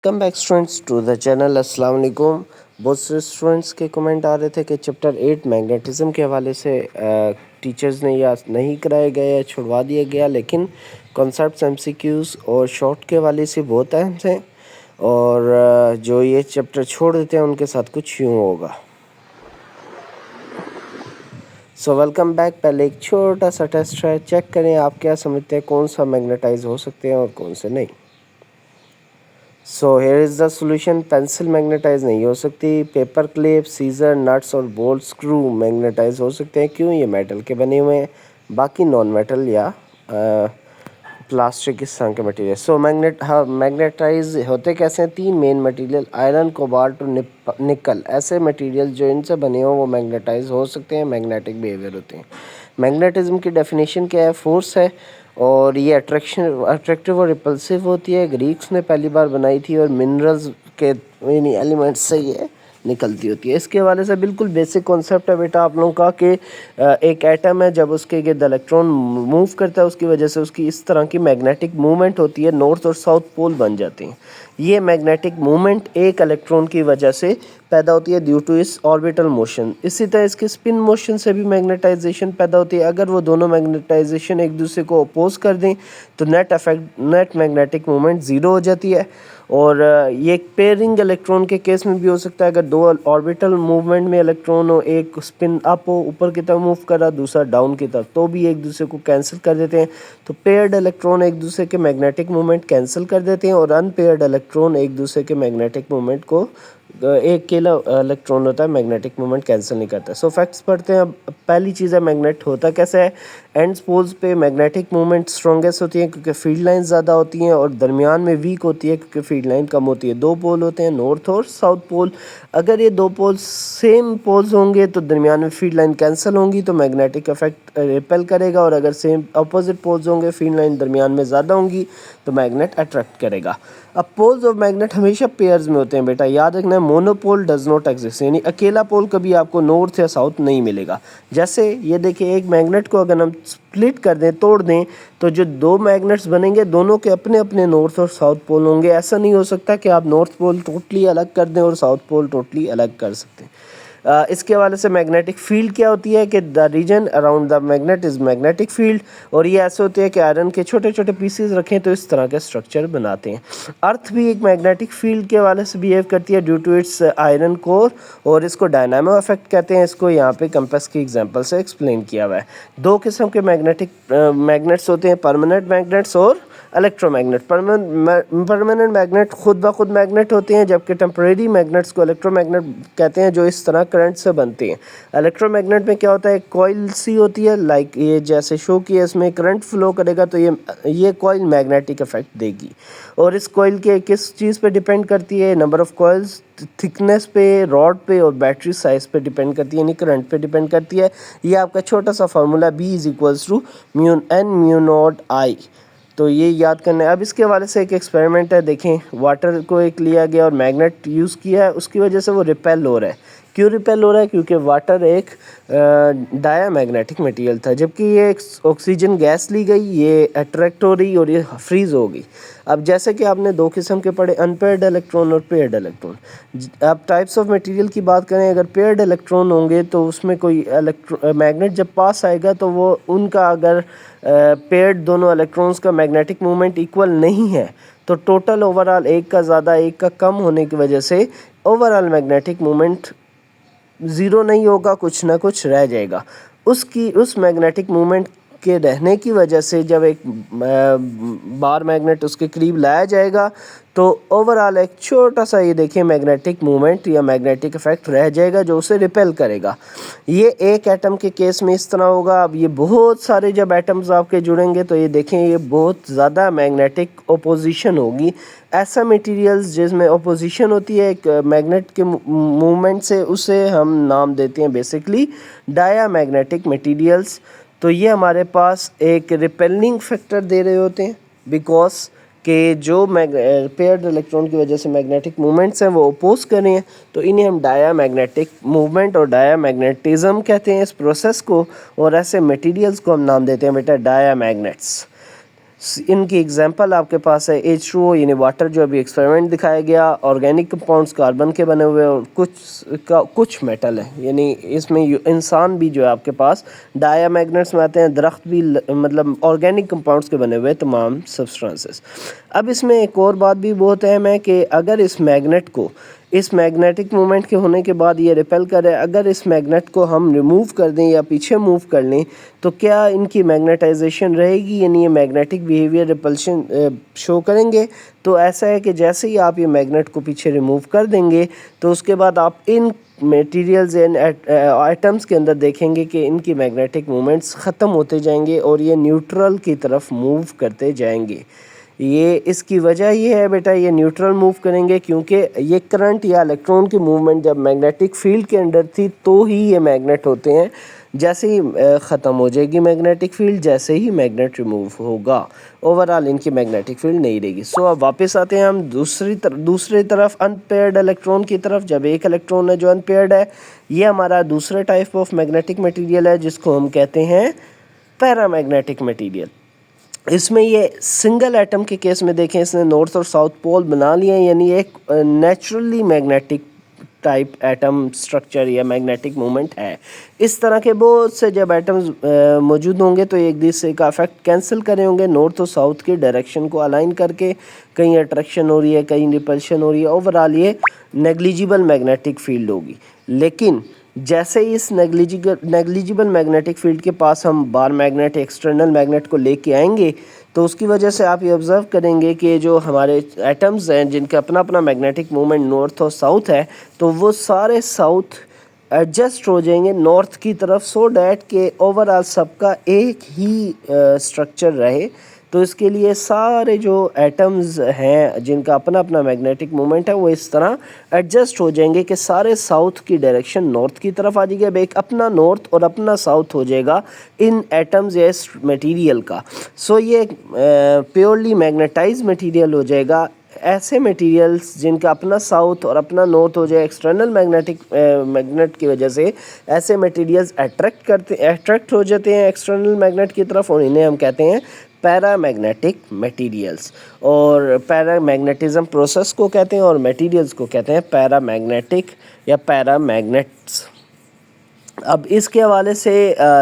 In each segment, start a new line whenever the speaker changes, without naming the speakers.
Welcome back students to the channel. अस्सलाम वालेकुम। बहुत से स्टूडेंट्स के कमेंट आ रहे थे कि चैप्टर 8 मैग्नेटिज्म के हवाले से टीचर्स ने या नहीं कराया गया या छुड़वा दिया गया, लेकिन कॉन्सेप्ट्स एमसीक्यूज़ और शॉर्ट के हवाले से बहुत अहम हैं और जो ये चैप्टर छोड़ देते हैं उनके साथ कुछ यूँ होगा। So welcome back. पहले एक छोटा सा टेस्ट है, चेक करें आप क्या समझते हैं कौन सा मैग्नेटाइज हो सकते हैं और कौन से नहीं। So here is the solution. Pencil magnetize नहीं हो सकती। पेपर क्लिप, सीजर, नट्स और बोल्ट स्क्रू मैग्नेटाइज हो सकते हैं। क्यों? ये मेटल के बने हुए हैं, बाकी नॉन मेटल या प्लास्टिक इस तरह के मटेरियल। सो मैग्नेटाइज होते कैसे हैं? तीन मेन मटेरियल, आयरन, कोबाल्ट और निकल, ऐसे मटेरियल जो इनसे बने हों वो मैग्नेटाइज हो सकते हैं, मैग्नेटिक बिहेवियर होते हैं। मैग्नेटिज्म की डेफिनेशन क्या है? फोर्स है और ये अट्रैक्टिव और रिपल्सिव होती है। ग्रीक्स ने पहली बार बनाई थी और मिनरल्स के एलिमेंट्स से ये निकलती होती है। इसके हवाले से बिल्कुल बेसिक कॉन्सेप्ट है बेटा आप लोगों का कि एक एटम है, जब उसके गिर्द इलेक्ट्रॉन मूव करता है उसकी वजह से उसकी इस तरह की मैग्नेटिक मूवमेंट होती है, नॉर्थ और साउथ पोल बन जाते हैं। ये मैग्नेटिक मूवमेंट एक इलेक्ट्रॉन की वजह से पैदा होती है ड्यू टू इस ऑर्बिटल मोशन। इसी तरह इसके स्पिन मोशन से भी मैग्नेटाइजेशन पैदा होती है। अगर वो दोनों मैग्नेटाइजेशन एक दूसरे को अपोज कर दें तो नेट मैग्नेटिक मूवमेंट ज़ीरो हो जाती है। और ये एक पेयरिंग इलेक्ट्रॉन के केस में भी हो सकता है। अगर दो ऑर्बिटल मूवमेंट में इलेक्ट्रॉन हो, एक स्पिन अप हो ऊपर की तरफ मूव कर रहा, दूसरा डाउन की तरफ, तो भी एक दूसरे को कैंसिल कर देते हैं। तो पेयर्ड इलेक्ट्रॉन एक दूसरे के मैग्नेटिक मूवमेंट कैंसिल कर देते हैं और अनपेयर्ड इलेक्ट्रॉन एक दूसरे के मैग्नेटिक मूवमेंट को, एक अकेला इलेक्ट्रॉन होता है मैग्नेटिक मूवमेंट कैंसिल नहीं करता। सो फैक्ट्स पढ़ते हैं। अब पहली चीज़ है मैग्नेट होता कैसा है। एंड्स पोल्स पे मैग्नेटिक मूवमेंट स्ट्रॉन्गेस्ट होती है क्योंकि फील्ड लाइन ज़्यादा होती हैं, और दरमियान में वीक होती है क्योंकि फील्ड लाइन कम होती है। दो पोल होते हैं, नॉर्थ और साउथ पोल। अगर ये दो पोल सेम पोल्स होंगे तो दरमियान में फील्ड लाइन कैंसिल होंगी तो मैग्नेटिक इफेक्ट रिपेल करेगा, और अगर सेम अपोजिट पोल्स होंगे, फील्ड लाइन दरमियान में ज़्यादा होंगी तो मैग्नेट अट्रैक्ट करेगा। अब पोल्स ऑफ मैग्नेट हमेशा पेयर्स में होते हैं बेटा, याद रखना है। मोनोपोल डज नॉट एग्जिस्ट, यानी अकेला पोल कभी आपको नॉर्थ या साउथ नहीं मिलेगा। जैसे ये देखिए, एक मैग्नेट को अगर हम स्प्लिट कर दें, तोड़ दें, तो जो दो मैग्नेट्स बनेंगे दोनों के अपने अपने नॉर्थ और साउथ पोल होंगे। ऐसा नहीं हो सकता कि आप नॉर्थ पोल टोटली अलग कर दें और साउथ पोल टोटली अलग कर सकते हैं। इसके हवाले से मैग्नेटिक फील्ड क्या होती है कि the region around the magnet is magnetic field, और ये ऐसे होते हैं कि आयरन के छोटे छोटे पीसेस रखें तो इस तरह के स्ट्रक्चर बनाते हैं। अर्थ भी एक मैग्नेटिक फील्ड के हवाले से बिहेव करती है due to its iron core, और इसको डायनामो इफेक्ट कहते हैं। इसको यहाँ पे कंपास की एग्जांपल से एक्सप्लेन किया हुआ है। दो किस्म के मैग्नेट्स होते हैं, परमानेंट मैग्नेट्स और इलेक्ट्रोमैग्नेट। परमानेंट मैग्नेट खुद ब खुद मैग्नेट होते हैं, जबकि टेम्परेरी मैग्नेट्स को इलेक्ट्रोमैग्नेट कहते हैं, जो इस तरह करंट से बनते हैं। इलेक्ट्रोमैग्नेट में क्या होता है, कॉइल सी होती है, लाइक ये जैसे शो किया, इसमें करंट फ्लो करेगा तो ये कॉइल मैग्नेटिक इफेक्ट देगी। और इस कॉइल के किस चीज़ पे डिपेंड करती है? नंबर ऑफ कॉइल्स, थिकनेस पे, रॉड पे और बैटरी साइज पे डिपेंड करती है, यानी करंट पे डिपेंड करती है। ये आपका छोटा सा formula B is equals to mu N mu naught I, तो ये याद करना है। अब इसके हवाले से एक एक्सपेरिमेंट है, देखें। वाटर को एक लिया गया और मैग्नेट यूज़ किया है, उसकी वजह से वो रिपेल हो रहा है। क्यों रिपेल हो रहा है? क्योंकि वाटर एक डायामैग्नेटिक मटेरियल था, जबकि ये एक ऑक्सीजन गैस ली गई, ये अट्रैक्ट हो रही और ये फ्रीज़ हो गई। अब जैसे कि आपने दो किस्म के पढ़े, अनपेयर्ड इलेक्ट्रॉन और पेयर्ड इलेक्ट्रॉन। अब टाइप्स ऑफ मटेरियल की बात करें, अगर पेयर्ड इलेक्ट्रॉन होंगे तो उसमें कोई मैग्नेट जब पास आएगा तो वो उनका अगर पेयर्ड दोनों इलेक्ट्रॉन्स का मैग्नेटिक मूवमेंट इक्वल नहीं है तो टोटल ओवरऑल एक का ज़्यादा एक का कम होने की वजह से ओवरऑल मैग्नेटिक मूवमेंट ज़ीरो नहीं होगा, कुछ ना कुछ रह जाएगा। उस मैग्नेटिक मूवमेंट के रहने की वजह से जब एक बार मैग्नेट उसके करीब लाया जाएगा तो ओवरऑल एक छोटा सा, ये देखिए, मैग्नेटिक मूवमेंट या मैग्नेटिक इफेक्ट रह जाएगा जो उसे रिपेल करेगा। ये एक एटम के केस में इस तरह होगा। अब ये बहुत सारे जब एटम्स आपके जुड़ेंगे तो ये देखें, ये बहुत ज़्यादा मैग्नेटिक ओपोजिशन होगी। ऐसा मटेरियल्स जिसमें ओपोजिशन होती है एक मैग्नेट के मूवमेंट से, उसे हम नाम देते हैं बेसिकली डायामैग्नेटिक मटेरियल्स। तो ये हमारे पास एक रिपेलिंग फैक्टर दे रहे होते हैं, बिकॉज कि जो पेयर्ड इलेक्ट्रॉन की वजह से मैग्नेटिक मूवमेंट्स हैं वो अपोज कर रहे हैं, तो इन्हें हम डायामैग्नेटिक मूवमेंट और डायामैग्नेटिज्म कहते हैं इस प्रोसेस को, और ऐसे मटेरियल्स को हम नाम देते हैं बेटा डायामैग्नेट्स। ان کی اگزامپل آپ کے پاس ہے H2O یعنی واٹر جو ابھی ایکسپیریمنٹ دکھایا گیا، آرگینک کمپاؤنڈس کاربن کے بنے ہوئے اور کچھ میٹل ہے، یعنی اس میں انسان بھی جو ہے آپ کے پاس ڈایا میگنیٹس میں آتے ہیں، درخت بھی مطلب آرگینک کمپاؤنڈس کے بنے ہوئے تمام سبسٹانسز۔ اب اس میں ایک اور بات بھی بہت اہم ہے کہ اگر اس میگنیٹ کو اس میگنیٹک مومنٹ کے ہونے کے بعد یہ ریپیل کرے، اگر اس میگنیٹ کو ہم ریموو کر دیں یا پیچھے موو کر لیں تو کیا ان کی میگنیٹائزیشن رہے گی، یعنی یہ میگنیٹک بیہیویئر ریپلشن شو کریں گے؟ تو ایسا ہے کہ جیسے ہی آپ یہ میگنیٹ کو پیچھے ریموو کر دیں گے تو اس کے بعد آپ ان میٹیریلز آئٹمس کے اندر دیکھیں گے کہ ان کی میگنیٹک مومنٹس ختم ہوتے جائیں گے اور یہ نیوٹرل کی طرف موو کرتے جائیں گے۔ یہ اس کی وجہ یہ ہے بیٹا، یہ نیوٹرل موو کریں گے کیونکہ یہ کرنٹ یا الیکٹرون کی موومنٹ جب میگنیٹک فیلڈ کے اندر تھی تو ہی یہ میگنیٹ ہوتے ہیں، جیسے ہی ختم ہو جائے گی میگنیٹک فیلڈ، جیسے ہی میگنیٹ ریموو ہوگا اوورآل ان کی میگنیٹک فیلڈ نہیں رہے گی۔ سو اب واپس آتے ہیں ہم دوسری طرف ان پیئرڈ الیکٹرون کی طرف۔ جب ایک الیکٹرون ہے جو ان پیئرڈ ہے، یہ ہمارا دوسرا ٹائپ آف میگنیٹک مٹیریل ہے جس کو ہم کہتے ہیں پیرا میگنیٹک مٹیریل۔ اس میں یہ سنگل ایٹم کے کیس میں دیکھیں، اس نے نارتھ اور ساؤتھ پول بنا لیے ہیں، یعنی ایک naturally magnetic type atom structure یا میگنیٹک مومنٹ ہے۔ اس طرح کے بہت سے جب ایٹمز موجود ہوں گے تو ایک دوسرے کا افیکٹ کینسل کرے ہوں گے، نارتھ اور ساؤتھ کے ڈائریکشن کو الائن کر کے، کہیں اٹریکشن ہو رہی ہے، کہیں ریپلشن ہو رہی ہے، اوورآل یہ نیگلیجیبل میگنیٹک فیلڈ ہوگی۔ لیکن جیسے ہی اس نیگلیجیبل میگنیٹک فیلڈ کے پاس ہم بار میگنیٹ ایکسٹرنل میگنیٹ کو لے کے آئیں گے تو اس کی وجہ سے آپ یہ آبزرو کریں گے کہ جو ہمارے ایٹمز ہیں جن کا اپنا میگنیٹک مومنٹ نارتھ اور ساؤتھ ہے، تو وہ سارے ساؤتھ ایڈجسٹ ہو جائیں گے نارتھ کی طرف، سو ڈیٹ کہ اوورآل سب کا ایک ہی سٹرکچر رہے۔ تو اس کے لیے سارے جو ایٹمز ہیں جن کا اپنا میگنیٹک مومنٹ ہے وہ اس طرح ایڈجسٹ ہو جائیں گے کہ سارے ساؤتھ کی ڈائریکشن نارتھ کی طرف آ جائے گا، اب ایک اپنا نارتھ اور اپنا ساؤتھ ہو جائے گا ان ایٹمز یا اس میٹیریل کا۔ سو یہ پیورلی میگنیٹائز میٹیریل ہو جائے گا۔ ایسے میٹیریلز جن کا اپنا ساؤتھ اور اپنا نارتھ ہو جائے ایکسٹرنل میگنیٹ کی وجہ سے، ایسے میٹیریلز اٹریکٹ ہو جاتے ہیں ایکسٹرنل میگنیٹ کی طرف، اور انہیں ہم کہتے ہیں پیرا میگنیٹک میٹیریلز، اور پیرا میگنیٹزم پروسیس کو کہتے ہیں اور میٹیریلز کو کہتے ہیں پیرا میگنیٹک یا پیرا میگنیٹس۔ اب اس کے حوالے سے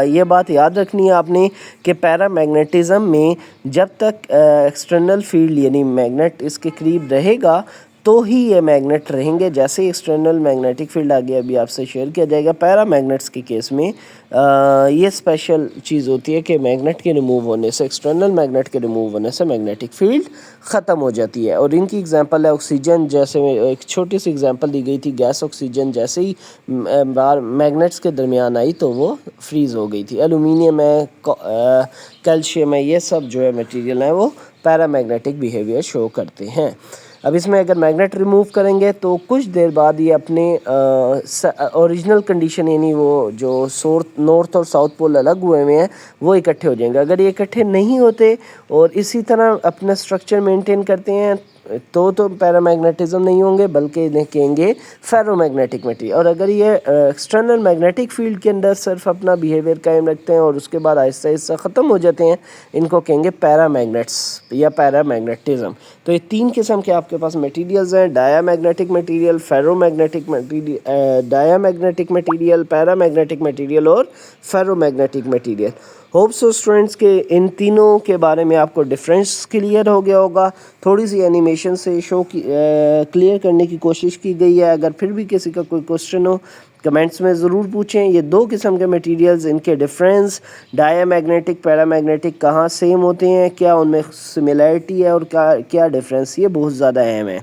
یہ بات یاد رکھنی ہے آپ نے کہ پیرا میگنیٹزم میں جب تک ایکسٹرنل فیلڈ یعنی میگنیٹ اس کے قریب رہے گا تو ہی یہ میگنیٹ رہیں گے، جیسے ہی ایکسٹرنل میگنیٹک فیلڈ آگے ابھی آپ سے شیئر کیا جائے گا۔ پیرا میگنیٹس کے کیس میں یہ اسپیشل چیز ہوتی ہے کہ میگنیٹ کے ریموو ہونے سے، ایکسٹرنل میگنیٹ کے ریموو ہونے سے میگنیٹک فیلڈ ختم ہو جاتی ہے، اور ان کی اگزامپل ہے آکسیجن، جیسے ایک چھوٹی سی اگزامپل دی گئی تھی گیس آکسیجن، جیسے ہی میگنیٹس کے درمیان آئی تو وہ فریز ہو گئی تھی۔ ایلومینیم ہے، کیلشیم ہے، یہ سب جو ہے میٹیریل ہیں وہ پیرا میگنیٹک بیہیویئر شو کرتے ہیں۔ اب اس میں اگر میگنیٹ ریموو کریں گے تو کچھ دیر بعد یہ اپنے اوریجنل کنڈیشن یعنی وہ جو نارتھ اور ساؤتھ پول الگ ہوئے ہیں وہ اکٹھے ہو جائیں گے۔ اگر یہ اکٹھے نہیں ہوتے اور اسی طرح اپنا سٹرکچر مینٹین کرتے ہیں تو پیرا میگنیٹزم نہیں ہوں گے بلکہ انہیں کہیں گے فیرو میگنیٹک میٹیریل۔ اور اگر یہ ایکسٹرنل میگنیٹک فیلڈ کے اندر صرف اپنا بیہیویئر قائم رکھتے ہیں اور اس کے بعد آہستہ آہستہ ختم ہو جاتے ہیں، ان کو کہیں گے پیرا میگنیٹس یا پیرا میگنیٹزم۔ تو یہ تین قسم کے آپ کے پاس میٹیریلز ہیں: diamagnetic material, ferromagnetic material, diamagnetic material, paramagnetic material اور ferromagnetic material. Hope so students کے ان تینوں کے بارے میں آپ کو ڈفرینس کلیئر ہو گیا ہوگا۔ تھوڑی سی اینیمیشن سے شو کلیئر کرنے کی کوشش کی گئی ہے۔ اگر پھر بھی کسی کا کوئی کوسچن ہو کمنٹس میں ضرور پوچھیں۔ یہ دو قسم کے میٹیریلز، ان کے ڈفرینس، ڈایا میگنیٹک، پیرا میگنیٹک کہاں سیم ہوتے ہیں، کیا ان میں سملیرٹی ہے اور کیا ڈفرینس، یہ بہت زیادہ اہم ہے۔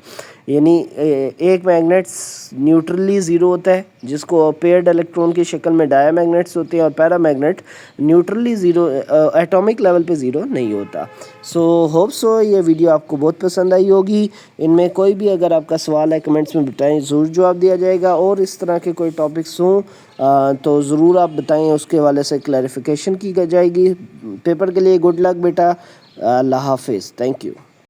یعنی ایک میگنیٹس نیوٹرلی زیرو ہوتا ہے جس کو پیئرڈ الیکٹرون کی شکل میں ڈایا میگنیٹس ہوتے ہیں، اور paramagnet neutrally zero atomic level پہ زیرو نہیں ہوتا۔ سو ہوپ سو یہ ویڈیو آپ کو بہت پسند آئی ہوگی۔ ان میں کوئی بھی اگر آپ کا سوال ہے کمنٹس میں بتائیں، ضرور جواب دیا جائے گا، اور اس طرح کے کوئی ٹاپکس ہوں تو ضرور آپ بتائیں، اس کے حوالے سے کلیریفیکیشن کی جائے گی۔ پیپر کے لیے گڈ لک بیٹا، اللہ حافظ، تھینک یو۔